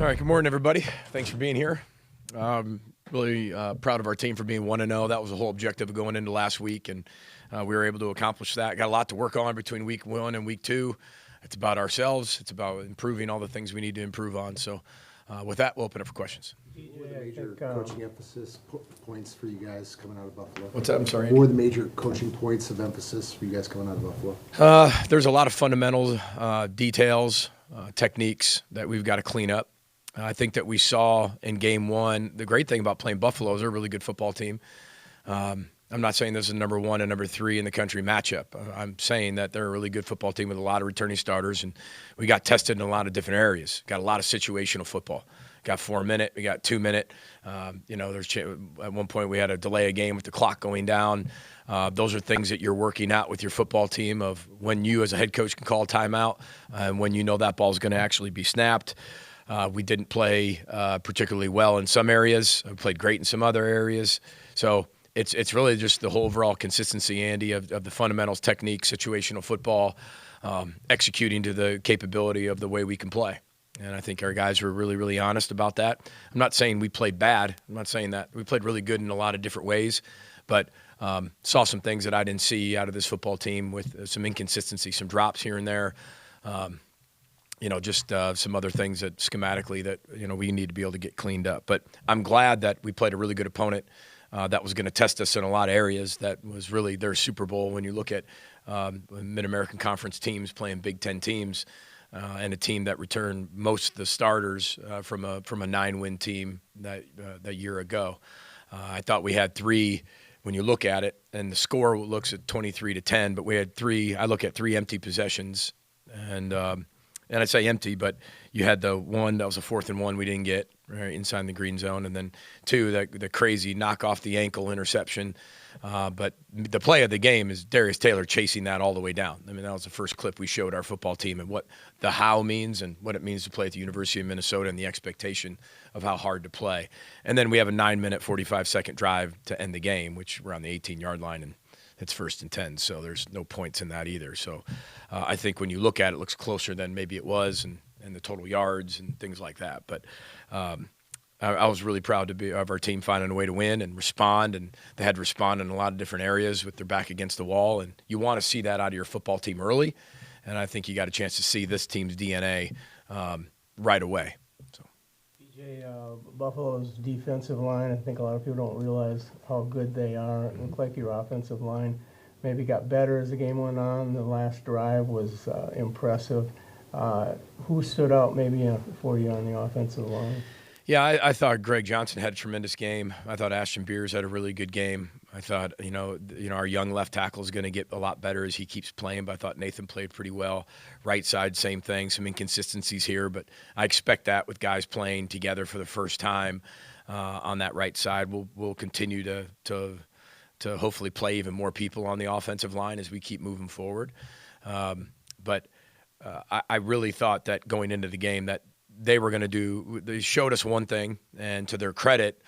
All right, good morning, everybody. Thanks for being here. Really proud of our team for being 1-0. That was the whole objective of going into last week, and we were able to accomplish that. Got a lot to work on between week 1 and week 2. It's about ourselves. It's about improving all the things we need to improve on. So with that, we'll open up for questions. What are the major coaching emphasis points for you guys coming out of Buffalo? What's that? I'm sorry. What are the major coaching points of emphasis for you guys coming out of Buffalo? There's a lot of fundamental details, techniques that we've got to clean up. I think that we saw in game 1, the great thing about playing Buffalo is they're a really good football team. I'm not saying this is number 1 and number 3 in the country matchup. I'm saying that they're a really good football team with a lot of returning starters, and we got tested in a lot of different areas. Got a lot of situational football. Got 4-minute, we got 2-minute. At one point we had a delay a game with the clock going down. Those are things that you're working out with your football team of when you as a head coach can call a timeout and when you know that ball is going to actually be snapped. We didn't play particularly well in some areas. We played great in some other areas. So it's really just the whole overall consistency, Andy, of the fundamentals, technique, situational football, executing to the capability of the way we can play. And I think our guys were really, really honest about that. I'm not saying we played bad. I'm not saying that. We played really good in a lot of different ways, but saw some things that I didn't see out of this football team with some inconsistency, some drops here and there. Just some other things that schematically that, we need to be able to get cleaned up. But I'm glad that we played a really good opponent that was going to test us in a lot of areas. That was really their Super Bowl when you look at Mid-American Conference teams playing Big Ten teams and a team that returned most of the starters from a 9-win team that year ago. I thought we had 3 when you look at it, and the score looks at 23-10, but we had 3. I look at 3 empty possessions, and I say empty, but you had the one that was a 4th and 1 we didn't get right inside the green zone, and then 2 the crazy knock off the ankle interception. But the play of the game is Darius Taylor chasing that all the way down. I mean, that was the first clip we showed our football team and what the how means and what it means to play at the University of Minnesota and the expectation of how hard to play. And then we have a 9-minute, 45-second drive to end the game, which we're on the 18-yard line, and it's 1st and 10, so there's no points in that either. So I think when you look at it, it looks closer than maybe it was, and the total yards and things like that. But I was really proud of our team finding a way to win and respond, and they had to respond in a lot of different areas with their back against the wall. And you want to see that out of your football team early, and I think you got a chance to see this team's DNA right away. So. Buffalo's defensive line, I think a lot of people don't realize how good they are. It looked like your offensive line maybe got better as the game went on. The last drive was impressive. Who stood out maybe for you on the offensive line? Yeah, I thought Greg Johnson had a tremendous game. I thought Ashton Beers had a really good game. I thought, our young left tackle is going to get a lot better as he keeps playing, but I thought Nathan played pretty well. Right side, same thing, some inconsistencies here, but I expect that with guys playing together for the first time on that right side. We'll continue to hopefully play even more people on the offensive line as we keep moving forward. But I really thought that going into the game that they showed us one thing, and to their credit,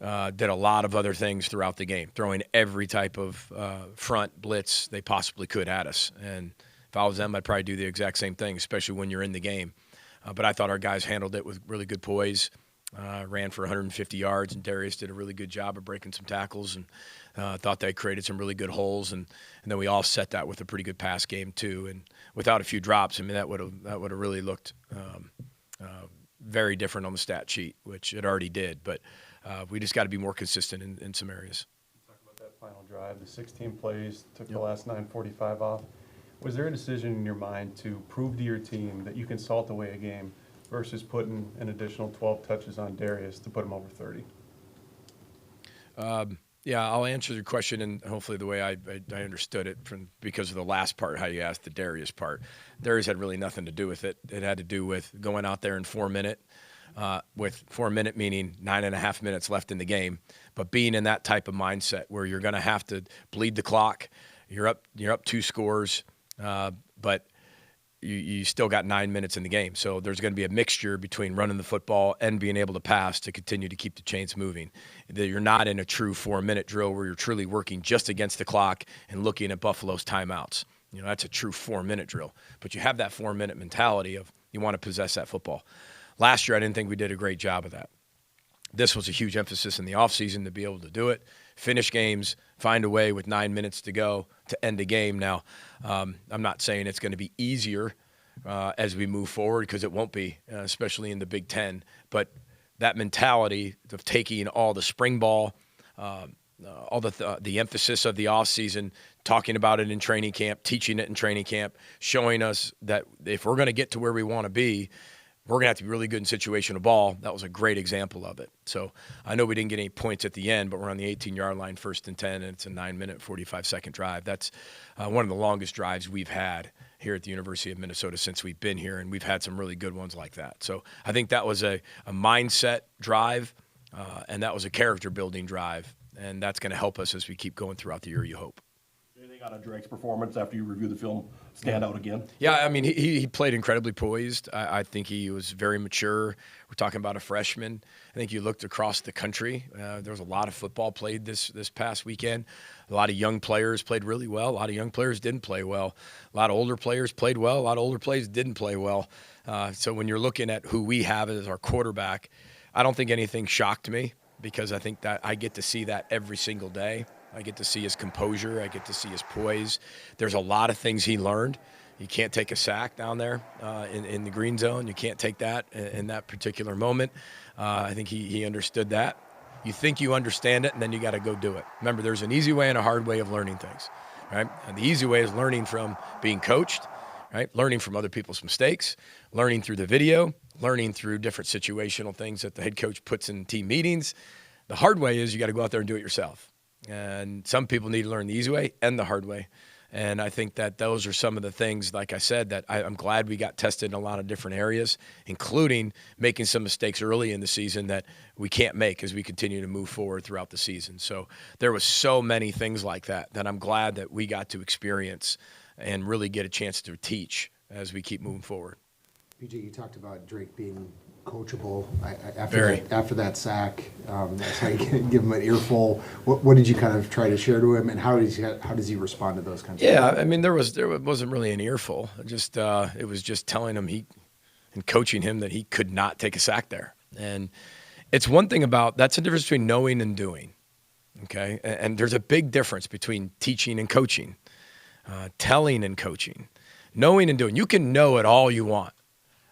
did a lot of other things throughout the game, throwing every type of front blitz they possibly could at us. And if I was them, I'd probably do the exact same thing, especially when you're in the game. But I thought our guys handled it with really good poise, ran for 150 yards, and Darius did a really good job of breaking some tackles, and thought they created some really good holes. And then we all set that with a pretty good pass game too. And without a few drops, I mean, that would have really looked very different on the stat sheet, which it already did. But we just got to be more consistent in some areas. Talk about that final drive. The 16 plays took the last 9:45 off. Was there a decision in your mind to prove to your team that you can salt away a game versus putting an additional 12 touches on Darius to put him over 30? Yeah, I'll answer your question, and hopefully the way I understood it because of the last part, how you asked the Darius part. Darius had really nothing to do with it. It had to do with going out there in 4-minute, with 4-minute meaning 9.5 minutes left in the game, but being in that type of mindset where you're going to have to bleed the clock. You're up 2 scores, but you still got 9 minutes in the game. So there's going to be a mixture between running the football and being able to pass to continue to keep the chains moving. You're not in a true 4-minute drill where you're truly working just against the clock and looking at Buffalo's timeouts. That's a true 4-minute drill. But you have that 4-minute mentality of you want to possess that football. Last year, I didn't think we did a great job of that. This was a huge emphasis in the offseason to be able to do it, finish games, find a way with 9 minutes to go to end a game. Now, I'm not saying it's going to be easier as we move forward, because it won't be, especially in the Big Ten. But that mentality of taking all the spring ball, all the emphasis of the offseason, talking about it in training camp, teaching it in training camp, showing us that if we're going to get to where we want to be, we're going to have to be really good in situational ball. That was a great example of it. So I know we didn't get any points at the end, but we're on the 18-yard line, 1st and 10, and it's a 9-minute, 45-second drive. That's one of the longest drives we've had here at the University of Minnesota since we've been here, and we've had some really good ones like that. So I think that was a mindset drive, and that was a character-building drive, and that's going to help us as we keep going throughout the year, you hope. Anything out of Drake's performance after you review the film stand out again? Yeah, I mean, he played incredibly poised. I think he was very mature. We're talking about a freshman. I think you looked across the country. There was a lot of football played this past weekend. A lot of young players played really well. A lot of young players didn't play well. A lot of older players played well. A lot of older players didn't play well. So when you're looking at who we have as our quarterback, I don't think anything shocked me, because I think that I get to see that every single day. I get to see his composure. I get to see his poise. There's a lot of things he learned. You can't take a sack down there in the green zone. You can't take that in that particular moment. I think he understood that. You think you understand it, and then you got to go do it. Remember, there's an easy way and a hard way of learning things, right? And the easy way is learning from being coached, right? Learning from other people's mistakes, learning through the video, learning through different situational things that the head coach puts in team meetings. The hard way is you got to go out there and do it yourself. And some people need to learn the easy way and the hard way. And I think that those are some of the things, like I said, that I'm glad we got tested in a lot of different areas, including making some mistakes early in the season that we can't make as we continue to move forward throughout the season. So there was so many things like that I'm glad that we got to experience and really get a chance to teach as we keep moving forward. PJ, you talked about Drake being coachable Very. after that sack. That's how you can give him an earful. What did you kind of try to share to him, and how does he respond to those kinds of things? Yeah, I mean, there wasn't really an earful. Just it was just telling him and coaching him that he could not take a sack there. And it's one thing that's the difference between knowing and doing. Okay, and there's a big difference between teaching and coaching, telling and coaching, knowing and doing. You can know it all you want.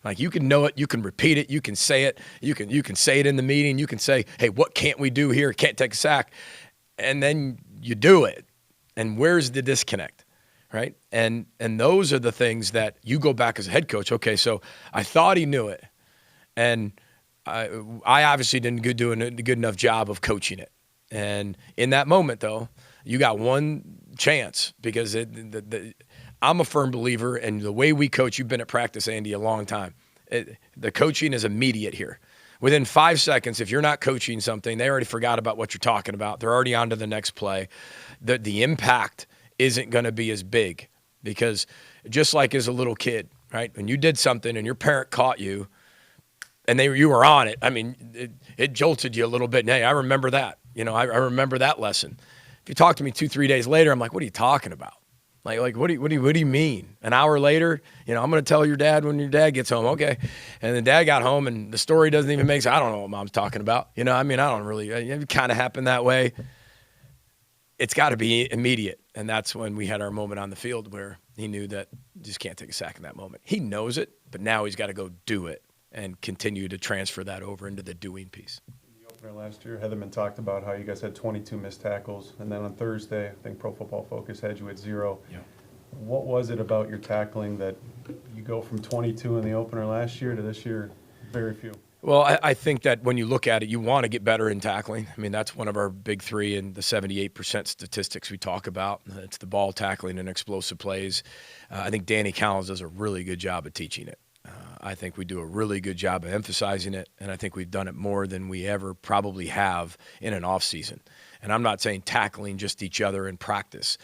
Like, you can know it, you can repeat it, you can say it, you can say it in the meeting, you can say, hey, what can't we do here? Can't take a sack. And then you do it. And where's the disconnect, right? And those are the things that you go back as a head coach. Okay, so I thought he knew it. And I obviously didn't do a good enough job of coaching it. And in that moment, though, you got one chance, because I'm a firm believer, and the way we coach, you've been at practice, Andy, a long time. The coaching is immediate here. Within 5 seconds, if you're not coaching something, they already forgot about what you're talking about. They're already on to the next play. The impact isn't going to be as big, because just like as a little kid, right? When you did something and your parent caught you and you were on it, I mean, it jolted you a little bit. And, hey, I remember that. I remember that lesson. If you talk to me 2-3 days later, I'm like, what are you talking about? Like what do you mean? An hour later, I'm going to tell your dad when your dad gets home. Okay. And then dad got home and the story doesn't even make sense. I don't know what mom's talking about. I don't really, it kind of happened that way. It's got to be immediate. And that's when we had our moment on the field where he knew that you just can't take a sack in that moment. He knows it, but now he's got to go do it and continue to transfer that over into the doing piece. Last year, Heatherman talked about how you guys had 22 missed tackles, and then on Thursday, I think Pro Football Focus had you at 0. Yeah. What was it about your tackling that you go from 22 in the opener last year to this year, very few? Well, I think that when you look at it, you want to get better in tackling. I mean, that's one of our big three in the 78% statistics we talk about. It's the ball tackling and explosive plays. I think Danny Collins does a really good job of teaching it. I think we do a really good job of emphasizing it, and I think we've done it more than we ever probably have in an off season. And I'm not saying tackling just each other in practice.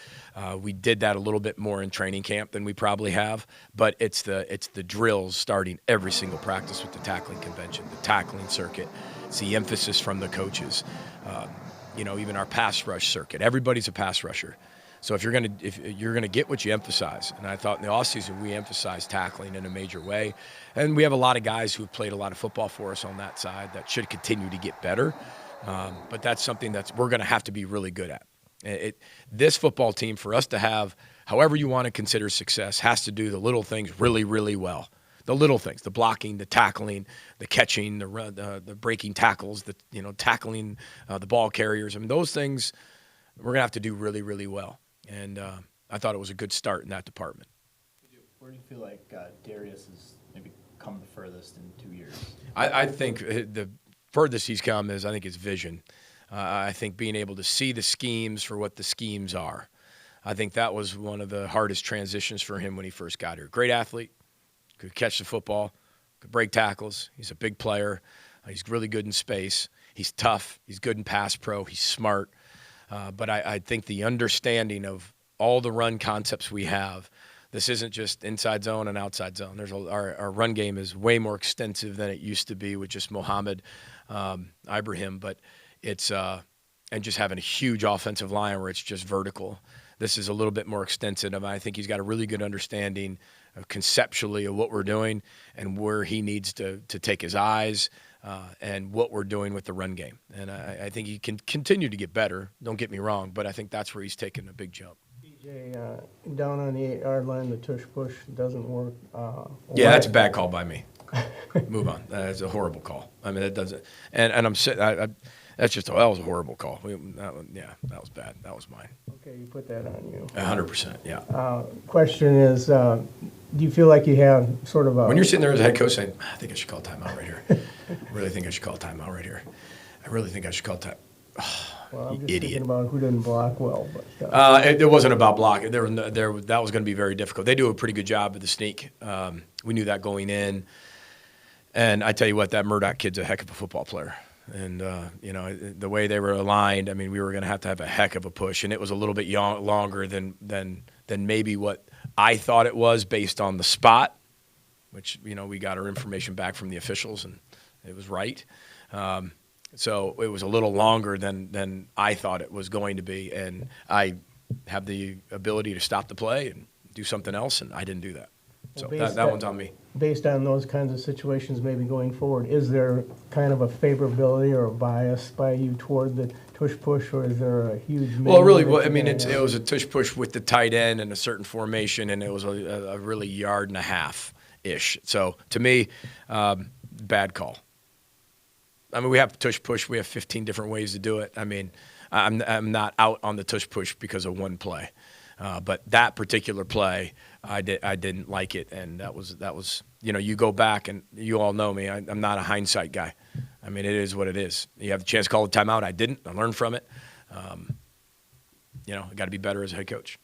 We did that a little bit more in training camp than we probably have, but it's the drills starting every single practice with the tackling convention, the tackling circuit. It's the emphasis from the coaches. Even our pass rush circuit. Everybody's a pass rusher. So if you're gonna get what you emphasize, and I thought in the offseason we emphasized tackling in a major way, and we have a lot of guys who've played a lot of football for us on that side that should continue to get better. But that's something we're going to have to be really good at. This football team, for us to have, however you want to consider success, has to do the little things really, really well. The little things, the blocking, the tackling, the catching, the breaking tackles, tackling the ball carriers. I mean, those things we're going to have to do really, really well. And I thought it was a good start in that department. Where do you feel like Darius has maybe come the furthest in 2 years? I think the furthest he's come is, I think, his vision. I think being able to see the schemes for what the schemes are. I think that was one of the hardest transitions for him when he first got here. Great athlete, could catch the football, could break tackles. He's a big player. He's really good in space. He's tough. He's good in pass pro. He's smart. But I think the understanding of all the run concepts we have, this isn't just inside zone and outside zone. Our run game is way more extensive than it used to be with just Mohammed Ibrahim, but it's and just having a huge offensive line where it's just vertical. This is a little bit more extensive. I think he's got a really good understanding conceptually of what we're doing and where he needs to take his eyes and what we're doing with the run game. And I think he can continue to get better. Don't get me wrong, but I think that's where he's taken a big jump. DJ, down on the 8-yard line, the tush push doesn't work. Yeah, that's a bad call by me. Move on. That's a horrible call. I mean, that doesn't. And I'm sitting. That was a horrible call. That was bad. That was mine. Okay, you put that on you. 100%. Yeah. Question is, do you feel like you have sort of a... When you're sitting there as a head coach saying, I think I should call timeout right here. I really think I should call timeout right here. I really think I should call time. Well, I'm just idiot. thinking about who didn't block well. But, it wasn't about blocking. That was going to be very difficult. They do a pretty good job with the sneak. We knew that going in. And I tell you what, that Murdoch kid's a heck of a football player. And, the way they were aligned, I mean, we were going to have a heck of a push. And it was a little bit longer than maybe what I thought it was based on the spot, which, we got our information back from the officials, and it was right. So it was a little longer than I thought it was going to be. And I have the ability to stop the play and do something else, and I didn't do that. So that one's on me. Based on those kinds of situations, maybe going forward, is there kind of a favorability or a bias by you toward the tush push, or is there a huge... Well, really, it was a tush push with the tight end and a certain formation, and it was a really yard and a half-ish. So, to me, bad call. I mean, we have tush push. We have 15 different ways to do it. I mean, I'm not out on the tush push because of one play. But that particular play, I didn't like it, and that was you go back, and you all know me. I'm not a hindsight guy. I mean, it is what it is. You have the chance to call a timeout. I didn't. I learned from it. I got to be better as a head coach.